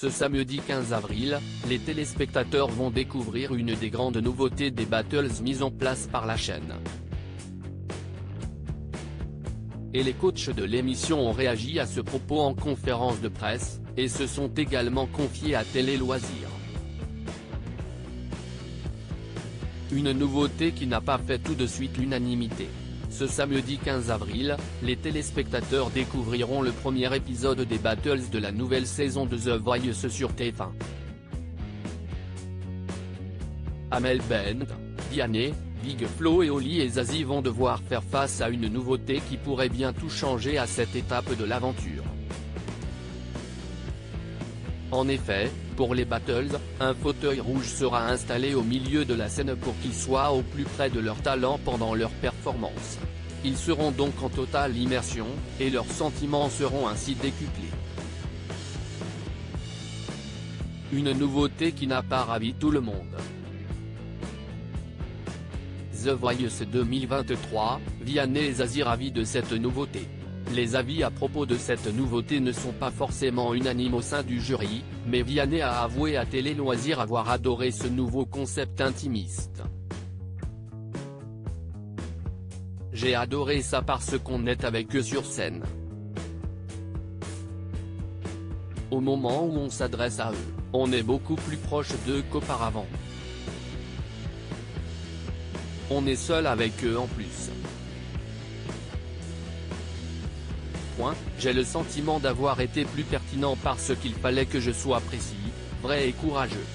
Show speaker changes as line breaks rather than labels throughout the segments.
Ce samedi 15 avril, les téléspectateurs vont découvrir une des grandes nouveautés des battles mises en place par la chaîne. Et les coachs de l'émission ont réagi à ce propos en conférence de presse, et se sont également confiés à Télé Loisirs. Une nouveauté qui n'a pas fait tout de suite l'unanimité. Ce samedi 15 avril, les téléspectateurs découvriront le premier épisode des battles de la nouvelle saison de The Voice sur TF1. Amel Bent, Vianney, Big Flo et Oli et Zazie vont devoir faire face à une nouveauté qui pourrait bien tout changer à cette étape de l'aventure. En effet, pour les battles, un fauteuil rouge sera installé au milieu de la scène pour qu'ils soient au plus près de leur talent pendant leur performance. Ils seront donc en totale immersion, et leurs sentiments seront ainsi décuplés. Une nouveauté qui n'a pas ravi tout le monde. The Voice 2023, Vianney et Zazie ravis de cette nouveauté. Les avis à propos de cette nouveauté ne sont pas forcément unanimes au sein du jury, mais Vianney a avoué à Télé Loisirs avoir adoré ce nouveau concept intimiste. J'ai adoré ça parce qu'on est avec eux sur scène. Au moment où on s'adresse à eux, on est beaucoup plus proche d'eux qu'auparavant. On est seul avec eux en plus. J'ai le sentiment d'avoir été plus pertinent parce qu'il fallait que je sois précis, vrai et courageux.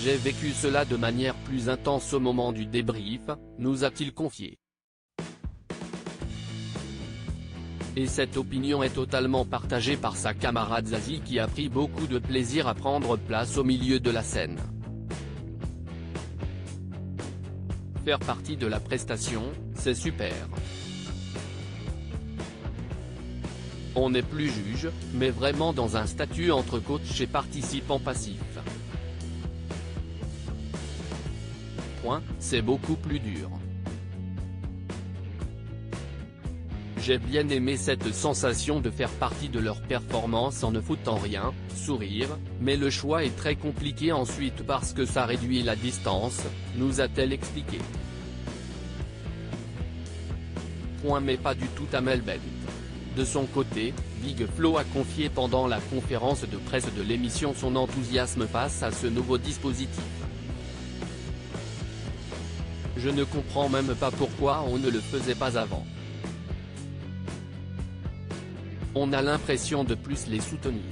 J'ai vécu cela de manière plus intense au moment du débrief, nous a-t-il confié. Et cette opinion est totalement partagée par sa camarade Zazie qui a pris beaucoup de plaisir à prendre place au milieu de la scène. Faire partie de la prestation, c'est super. On n'est plus juge, mais vraiment dans un statut entre coach et participant passif. C'est beaucoup plus dur. J'ai bien aimé cette sensation de faire partie de leur performance en ne foutant rien, sourire, mais le choix est très compliqué ensuite parce que ça réduit la distance, nous a-t-elle expliqué. Mais pas du tout Amel Bent. De son côté, Big Flo a confié pendant la conférence de presse de l'émission son enthousiasme face à ce nouveau dispositif. Je ne comprends même pas pourquoi on ne le faisait pas avant. On a l'impression de plus les soutenir.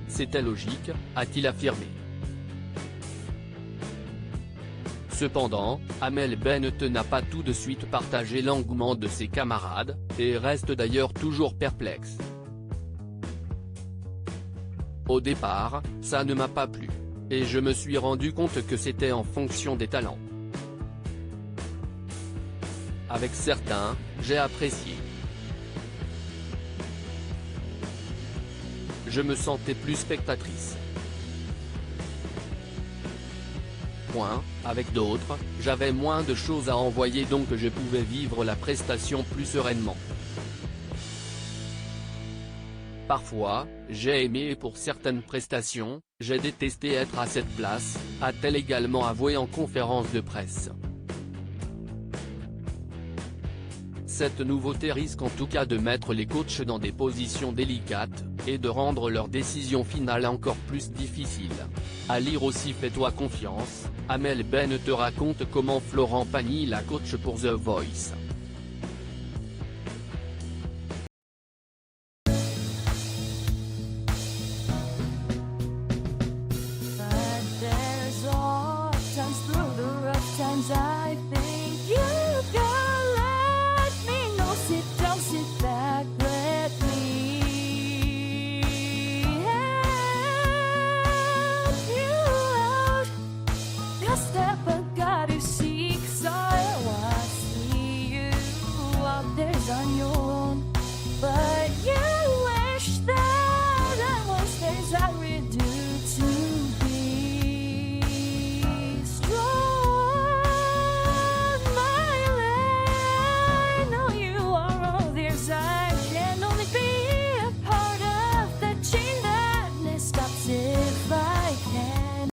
C'était logique, a-t-il affirmé. Cependant, Amel Bent n'a pas tout de suite partagé l'engouement de ses camarades, et reste d'ailleurs toujours perplexe. Au départ, ça ne m'a pas plu. Et je me suis rendu compte que c'était en fonction des talents. Avec certains, j'ai apprécié. Je me sentais plus spectatrice. Avec d'autres, j'avais moins de choses à envoyer donc je pouvais vivre la prestation plus sereinement. Parfois, j'ai aimé et pour certaines prestations, j'ai détesté être à cette place, a-t-elle également avoué en conférence de presse. Cette nouveauté risque en tout cas de mettre les coachs dans des positions délicates, et de rendre leur décision finale encore plus difficile. À lire aussi Fais-toi confiance, Amel Bent te raconte comment Florent Pagny la coach pour The Voice.